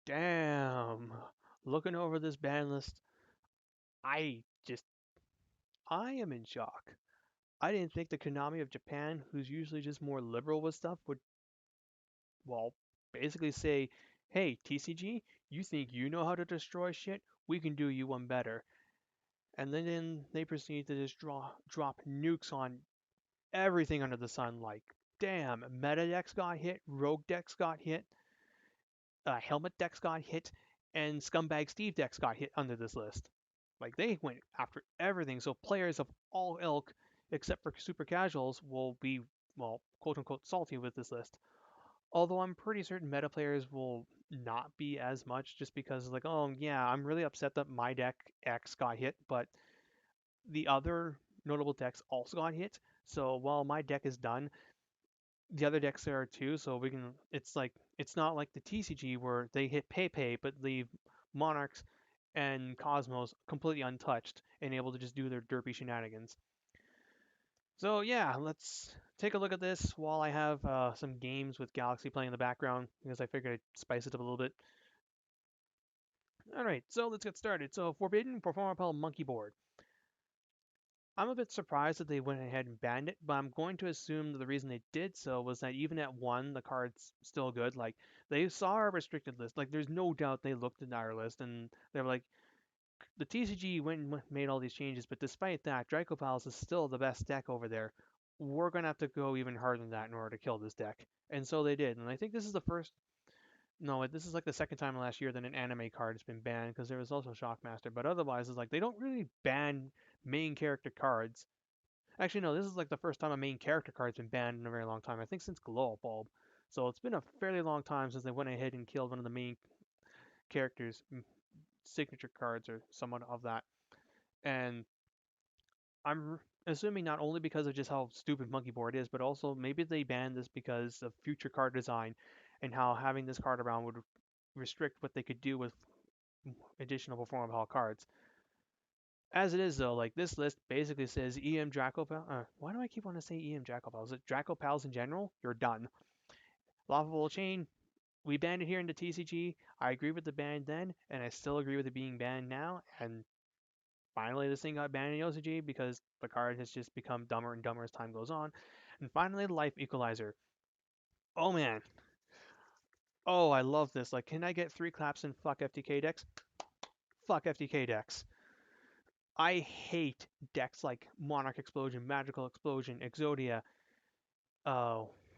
Damn. Looking over this ban list, I just, I am in shock. I didn't think the Konami of Japan, who's usually just more liberal with stuff, would, well, basically say, hey, TCG, you think you know how to destroy shit? We can do you one better. And then they proceed to just drop nukes on everything under the sun. Like, damn, meta decks got hit, rogue decks got hit, helmet decks got hit, and scumbag Steve decks got hit under this list. Like they went after everything. So players of all ilk, except for super casuals, will be, well, quote unquote salty with this list. Although I'm pretty certain meta players will not be as much, just because like, oh yeah, I'm really upset that my deck X got hit, but the other notable decks also got hit. So while my deck is done, the other decks are too. So we can. It's like it's not like the TCG where they hit Pepe but leave Monarchs and Cosmos completely untouched and able to just do their derpy shenanigans. So yeah, let's take a look at this while I have some games with Galaxy playing in the background because I figured I'd spice it up a little bit. All right, so let's get started. So Forbidden Performapal Monkey Board. I'm a bit surprised that they went ahead and banned it, but I'm going to assume that the reason they did so was that even at one, the card's still good. Like they saw our restricted list. Like there's no doubt they looked at our list and they were like, the TCG went and made all these changes, but despite that, Draco Palace is still the best deck over there. We're gonna have to go even harder than that in order to kill this deck, and so they did. And I think this is the first. No, this is like the second time last year that an anime card has been banned because there was also Shockmaster. But otherwise, it's like they don't really ban main character cards. Actually, no, this is like the first time a main character card's been banned in a very long time. I think since Glow Bulb. So it's been a fairly long time since they went ahead and killed one of the main characters' signature cards or somewhat of that. And I'm assuming not only because of just how stupid Monkey Board is, but also maybe they banned this because of future card design and how having this card around would restrict what they could do with additional Performance Hall cards. As it is though, like this list basically says EM Dracopal. Why do I keep wanting to say EM Dracopal? Is it Dracopals in general? You're done. Laughable Chain. We banned it here in the TCG. I agree with the ban then, and I still agree with it being banned now. And finally, this thing got banned in OCG because the card has just become dumber and dumber as time goes on. And finally, the Life Equalizer. Oh man. Oh, I love this. Like, can I get three claps and fuck FTK decks? Fuck FTK decks. I hate decks like Monarch Explosion, Magical Explosion, Exodia.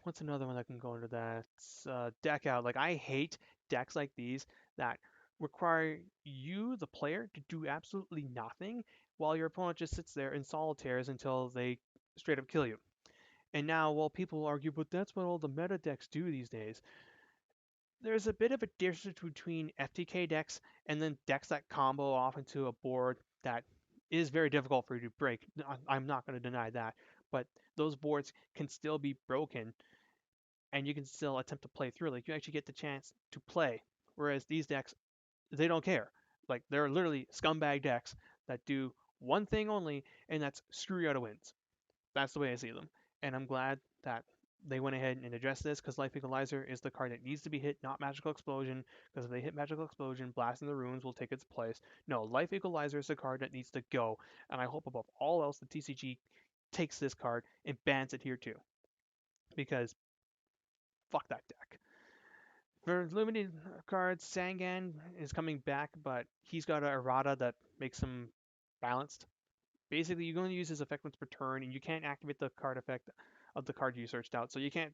What's another one that can go into that? Deck Out. Like, I hate decks like these that require you, the player, to do absolutely nothing while your opponent just sits there in solitaires until they straight up kill you. And now, while people argue, but that's what all the meta decks do these days, there's a bit of a difference between FTK decks and then decks that combo off into a board that is very difficult for you to break. I'm not going to deny that, but those boards can still be broken and you can still attempt to play through. Like you actually get the chance to play. Whereas these decks, they don't care. Like they're literally scumbag decks that do one thing only, and that's screw you out of wins. That's the way I see them. And I'm glad that they went ahead and addressed this because Life Equalizer is the card that needs to be hit, not Magical Explosion. Because if they hit Magical Explosion, Blasting the Runes will take its place. No, Life Equalizer is the card that needs to go. And I hope above all else the TCG takes this card and bans it here too. Because fuck that deck. For limited cards, Sangan is coming back, but he's got an errata that makes him balanced. Basically, you're going to use his effect once per turn, and you can't activate the card effect of the card you searched out. So you can't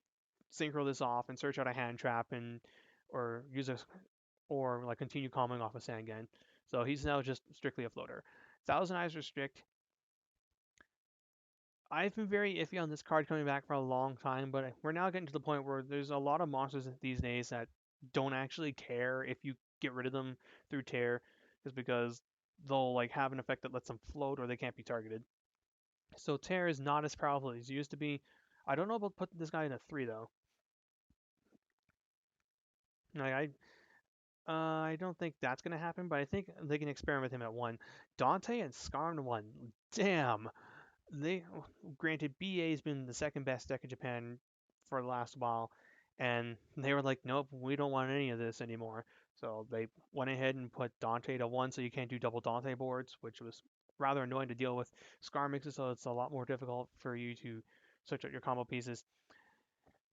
synchro this off and search out a hand trap and or use a or like continue calming off a Sangan. So he's now just strictly a floater. Thousand Eyes Restrict. I've been very iffy on this card coming back for a long time, but we're now getting to the point where there's a lot of monsters these days that don't actually care if you get rid of them through tear, just because they'll like have an effect that lets them float or they can't be targeted. So tear is not as powerful as it used to be. I don't know about putting this guy in a 3 though. Like I don't think that's gonna happen, but I think they can experiment with him at 1. Dante and Skarn 1. Damn. They granted BA's been the second best deck in Japan for the last while, and they were like, nope, we don't want any of this anymore. So they went ahead and put Dante to 1 so you can't do double Dante boards, which was rather annoying to deal with. Scar mixes, so it's a lot more difficult for you to switch out your combo pieces.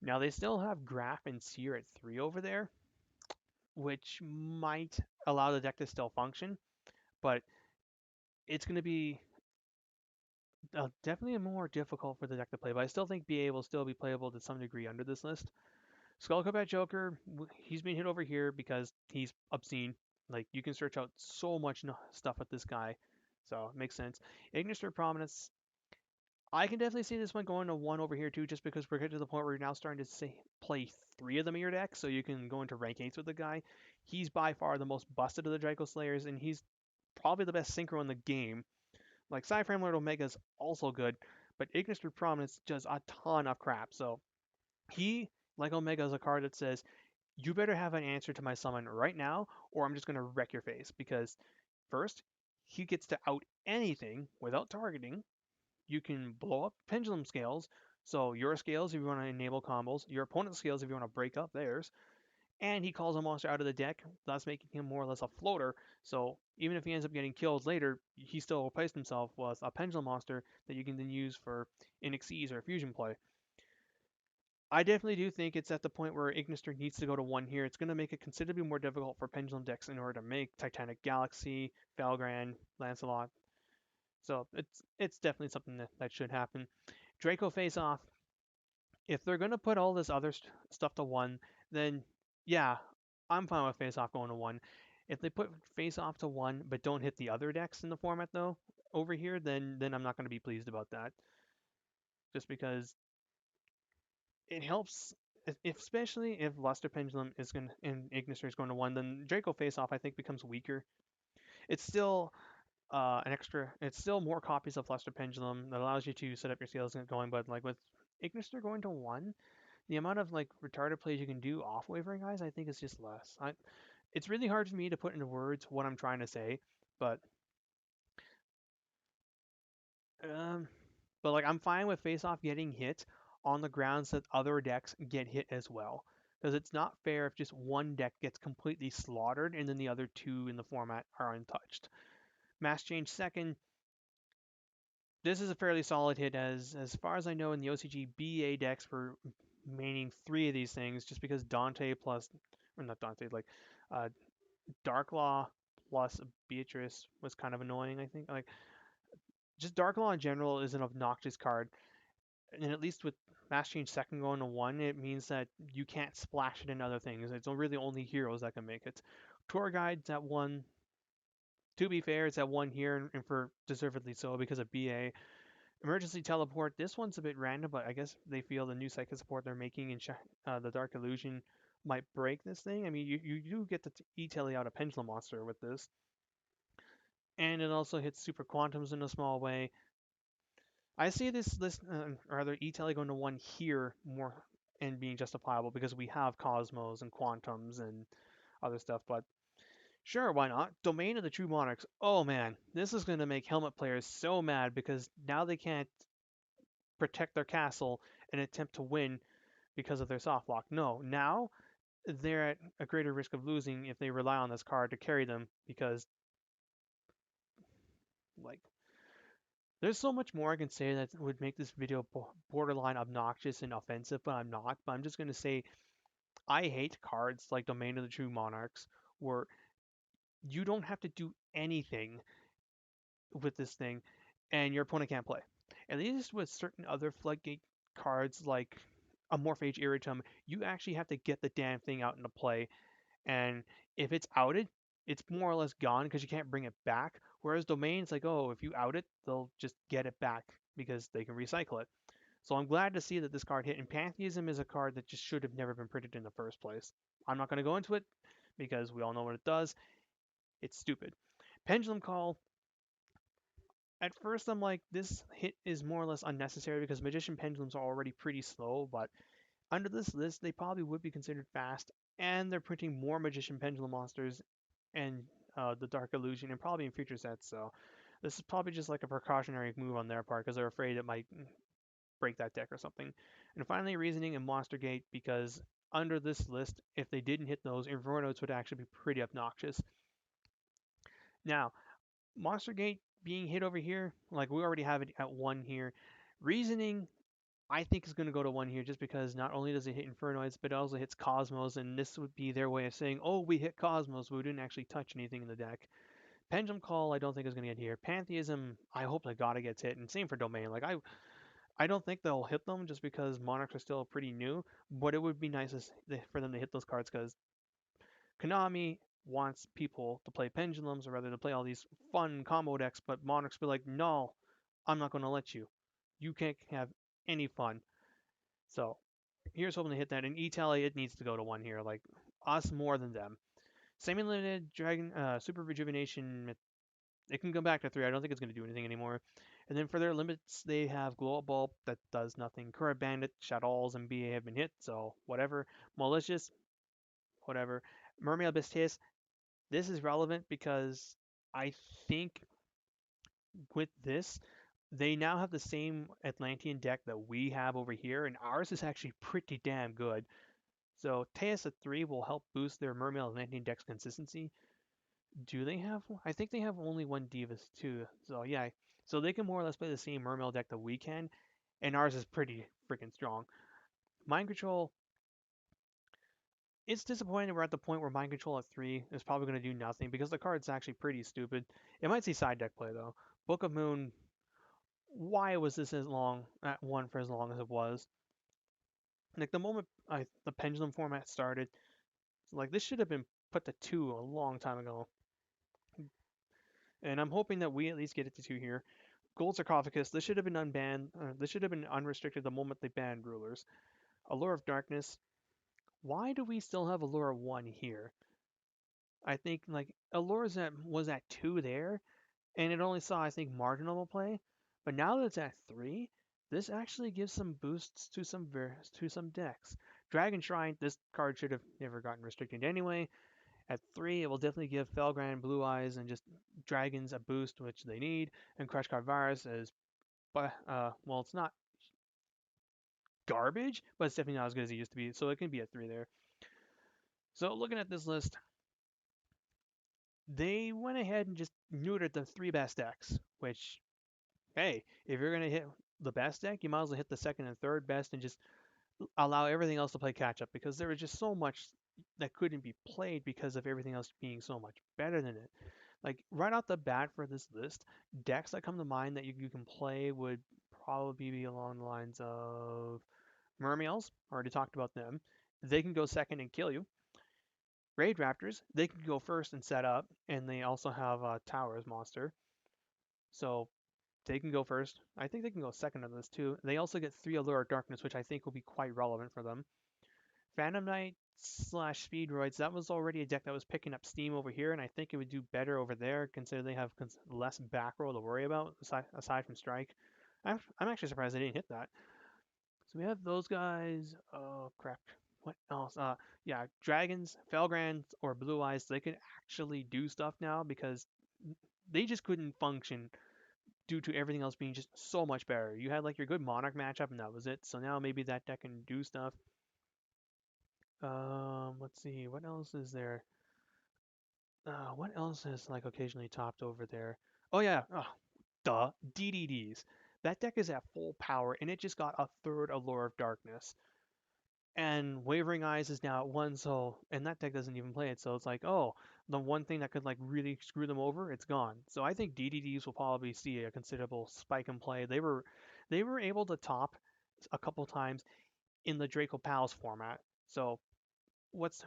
Now they still have Graph and Seer at 3 over there, which might allow the deck to still function, but it's going to be definitely more difficult for the deck to play. But I still think BA will still be playable to some degree under this list. Skull Combat Joker, he's being hit over here because he's obscene. Like, you can search out so much stuff with this guy, so it makes sense. Ignis for Prominence, I can definitely see this one going to 1 over here too, just because we're getting to the point where you're now starting to play 3 of them in your deck, so you can go into rank 8s with the guy. He's by far the most busted of the Draco Slayers, and he's probably the best synchro in the game. Like, Cyframe Lord Omega's also good, but Ignis for Prominence does a ton of crap, so he, like Omega, is a card that says, you better have an answer to my summon right now, or I'm just going to wreck your face. Because, first, he gets to out anything without targeting. You can blow up pendulum scales, so your scales if you want to enable combos, your opponent's scales if you want to break up theirs, and he calls a monster out of the deck, thus making him more or less a floater. So even if he ends up getting killed later, he still replaced himself with a pendulum monster that you can then use for NXEs or fusion play. I definitely do think it's at the point where Ignister needs to go to 1 here. It's going to make it considerably more difficult for Pendulum decks in order to make Titanic Galaxy, Valgran, Lancelot. So it's definitely something that should happen. Draco Face Off. If they're going to put all this other stuff to 1, then yeah, I'm fine with Face Off going to 1. If they put Face Off to 1 but don't hit the other decks in the format though over here, then I'm not going to be pleased about that. Just because it helps, if, especially if Luster Pendulum is going and Ignister is going to 1, then Draco Face Off I think becomes weaker. It's still an extra. It's still more copies of Luster Pendulum that allows you to set up your scales and going, but like with Ignister going to 1, the amount of like retarded plays you can do off wavering guys I think is just less. It's really hard for me to put into words what I'm trying to say, but um, but like I'm fine with Face Off getting hit on the grounds that other decks get hit as well. Because it's not fair if just one deck gets completely slaughtered and then the other 2 in the format are untouched. Mass Change second. This is a fairly solid hit as far as I know in the OCG BA decks we're maining 3 of these things just because Dante plus or not Dante like uh, Darklaw plus Beatrice was kind of annoying I think like just Darklaw in general is an obnoxious card and at least with Mass Change second going to 1, it means that you can't splash it in other things. It's really only heroes that can make it. Tour Guide's at 1. To be fair, it's at 1 here, and for deservedly so because of BA. Emergency Teleport, this one's a bit random, but I guess they feel the new psychic support they're making in the Dark Illusion might break this thing. I mean, you do get to E-Tele out a Pendulum Monster with this. And it also hits Super Quantums in a small way. I see this list, or rather E-Tele going to 1 here more and being justifiable because we have Cosmos and Quantums and other stuff, but sure, why not? Domain of the True Monarchs. Oh man, this is going to make Helmet players so mad because now they can't protect their castle and attempt to win because of their soft lock. No, now they're at a greater risk of losing if they rely on this card to carry them because, like, there's so much more I can say that would make this video borderline obnoxious and offensive, but I'm not. But I'm just going to say I hate cards like Domain of the True Monarchs where you don't have to do anything with this thing and your opponent can't play. At least with certain other floodgate cards like a Morphage Irritum, you actually have to get the damn thing out into play. And if it's outed, it's more or less gone because you can't bring it back. Whereas Domain's like, oh, if you out it, they'll just get it back because they can recycle it. So I'm glad to see that this card hit. And Pantheism is a card that just should have never been printed in the first place. I'm not going to go into it because we all know what it does. It's stupid. Pendulum Call. At first, I'm like, this hit is more or less unnecessary because Magician Pendulums are already pretty slow, but under this list, they probably would be considered fast, and they're printing more Magician Pendulum monsters and the Dark Illusion, and probably in future sets, so this is probably just like a precautionary move on their part because they're afraid it might break that deck or something. And finally, Reasoning and Monster Gate because under this list, if they didn't hit those, Infernos would actually be pretty obnoxious. Now, Monster Gate being hit over here, like we already have it at 1 here. Reasoning, I think, is going to go to 1 here just because not only does it hit Infernoids, but it also hits Cosmos, and this would be their way of saying, oh, we hit Cosmos, but we didn't actually touch anything in the deck. Pendulum Call, I don't think is going to get here. Pantheism, I hope that God it gets hit, and same for Domain. Like I don't think they'll hit them just because Monarchs are still pretty new, but it would be nice for them to hit those cards because Konami wants people to play Pendulums or rather to play all these fun combo decks, but Monarchs be like, no, I'm not going to let you. You can't have any fun. So here's hoping to hit that. And E-Tally, it needs to go to 1 here. Like us more than them. Semi-limited Dragon Super Rejuvenation, it can go back to 3. I don't think it's going to do anything anymore. And then for their limits, they have Glow Up Bulb that does nothing. Current Bandit, Shadows, and BA have been hit, so whatever. Malicious, whatever. Mermaid Abyss, this is relevant because I think with this, they now have the same Atlantean deck that we have over here, and ours is actually pretty damn good. So Teus at 3 will help boost their Mermaid Atlantean deck's consistency. Do they have? I think they have only one Divas too. So yeah, so they can more or less play the same Mermail deck that we can, and ours is pretty freaking strong. Mind Control. It's disappointing we're at the point where Mind Control at 3 is probably going to do nothing because the card's actually pretty stupid. It might see side deck play though. Book of Moon. Why was this as long at 1 for as long as it was? Like the moment the Pendulum format started, like this should have been put to 2 a long time ago. And I'm hoping that we at least get it to 2 here. Gold Sarcophagus, this should have been unbanned. This should have been unrestricted the moment they banned rulers. Allure of Darkness. Why do we still have Allure 1 here? I think like Allure's was at 2 there, and it only saw I think marginal play. But now that it's at 3, this actually gives some boosts to some decks. Dragon Shrine, this card should have never gotten restricted anyway. At 3, it will definitely give Felgrand, Blue Eyes, and just Dragons a boost, which they need. And Crush Card Virus is, well, it's not garbage, but it's definitely not as good as it used to be. So it can be a 3 there. So looking at this list, they went ahead and just neutered the 3 best decks, which, hey, if you're going to hit the best deck, you might as well hit the second and third best and just allow everything else to play catch up because there was just so much that couldn't be played because of everything else being so much better than it. Like right off the bat for this list, decks that come to mind that you can play would probably be along the lines of Mermails. Already talked about them. They can go second and kill you. Raid Raptors, they can go first and set up, and they also have Towers monster. So they can go first. I think they can go second on this too. They also get 3 Allure of Darkness, which I think will be quite relevant for them. Phantom Knight slash Speedroids, that was already a deck that was picking up steam over here, and I think it would do better over there, considering they have less back row to worry about, aside from Strike. I'm actually surprised they didn't hit that. So we have those guys. Oh, crap. What else? Yeah, Dragons, Felgrands, or Blue Eyes, they can actually do stuff now because they just couldn't function due to everything else being just so much better. You had like your good Monarch matchup, and that was it. So now maybe that deck can do stuff. Let's see, what else is there? What else is like occasionally topped over there? Oh yeah, oh, duh, DDDs. That deck is at full power, and it just got a third Allure of Darkness. And Wavering Eyes is now at 1, so and that deck doesn't even play it, so it's like, oh, the one thing that could like really screw them over, it's gone. So I think DDDs will probably see a considerable spike in play. They were able to top a couple times in the Draco Pals format. So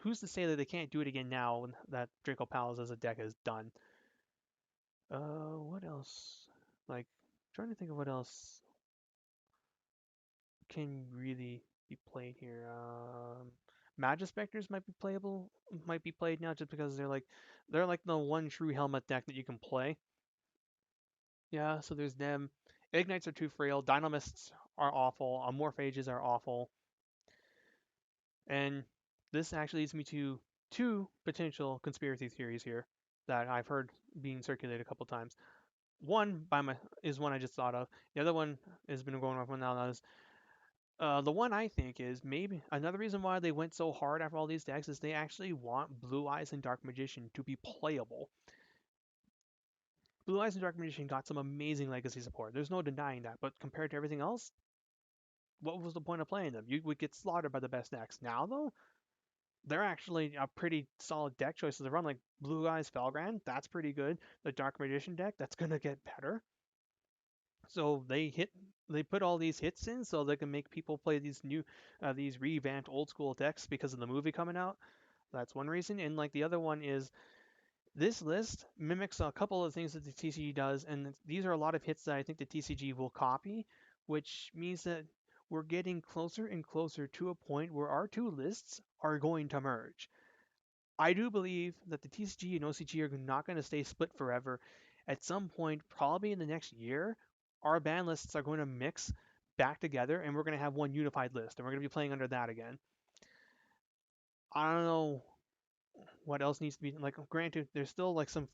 who's to say that they can't do it again now when that Draco Pals as a deck is done? What else? Like, trying to think of what else can really be played here. Magispecters might be playable, might be played now just because they're like the one true helmet deck that you can play. Yeah, so there's them. Ignites are too frail. Dynamists are awful. Amorphages are awful. And this actually leads me to 2 potential conspiracy theories here that I've heard being circulated a couple times. One is one I just thought of. The other one has been going on for now. The one I think is maybe another reason why they went so hard after all these decks is they actually want Blue Eyes and Dark Magician to be playable. Blue Eyes and Dark Magician got some amazing legacy support. There's no denying that. But compared to everything else, what was the point of playing them? You would get slaughtered by the best decks. Now though, they're actually a pretty solid deck choices to run. Like Blue Eyes Felgrand, that's pretty good. The Dark Magician deck, that's gonna get better. So they put all these hits in so they can make people play these revamped old school decks because of the movie coming out. That's one reason. And like the other one is this list mimics a couple of things that the TCG does, and these are a lot of hits that I think the TCG will copy, which means that we're getting closer and closer to a point where our two lists are going to merge. I do believe that the TCG and OCG are not going to stay split forever. At some point, probably in the next year, our ban lists are going to mix back together and we're going to have one unified list and we're going to be playing under that again. I don't know what else needs to be like. Granted, there's still like some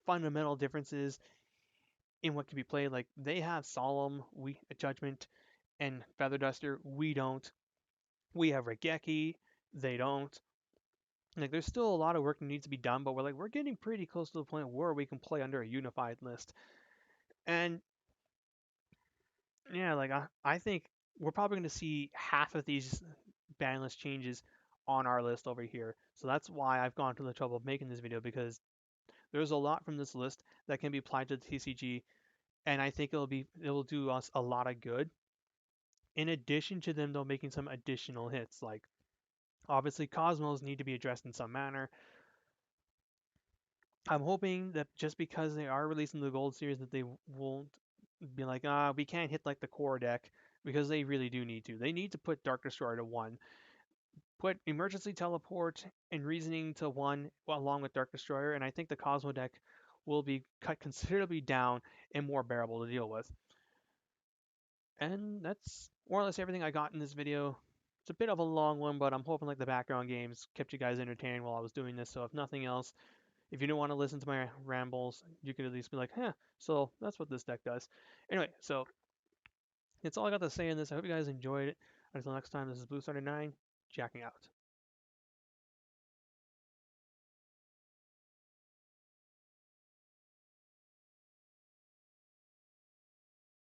fundamental differences in what can be played. Like they have Solemn, we Judgment, and Feather Duster. We don't. We have Regeki. They don't. Like there's still a lot of work that needs to be done, but we're getting pretty close to the point where we can play under a unified list. And yeah, like I think we're probably going to see half of these ban list changes on our list over here. So that's why I've gone to the trouble of making this video because there's a lot from this list that can be applied to the TCG, and I think it will do us a lot of good. In addition to them though making some additional hits, like obviously Cosmos need to be addressed in some manner. I'm hoping that just because they are releasing the gold series that they won't be like, we can't hit like the core deck because they really do need to. They need to put Dark Destroyer to one, put Emergency Teleport and Reasoning to one along with Dark Destroyer, and I think the Cosmo deck will be cut considerably down and more bearable to deal with. And that's more or less everything I got in this video. It's a bit of a long one, but I'm hoping like the background games kept you guys entertained while I was doing this. So if nothing else, if you don't want to listen to my rambles, you could at least be like, so that's what this deck does. Anyway, so that's all I got to say in this. I hope you guys enjoyed it. Until next time, this is Blue 9, jacking out.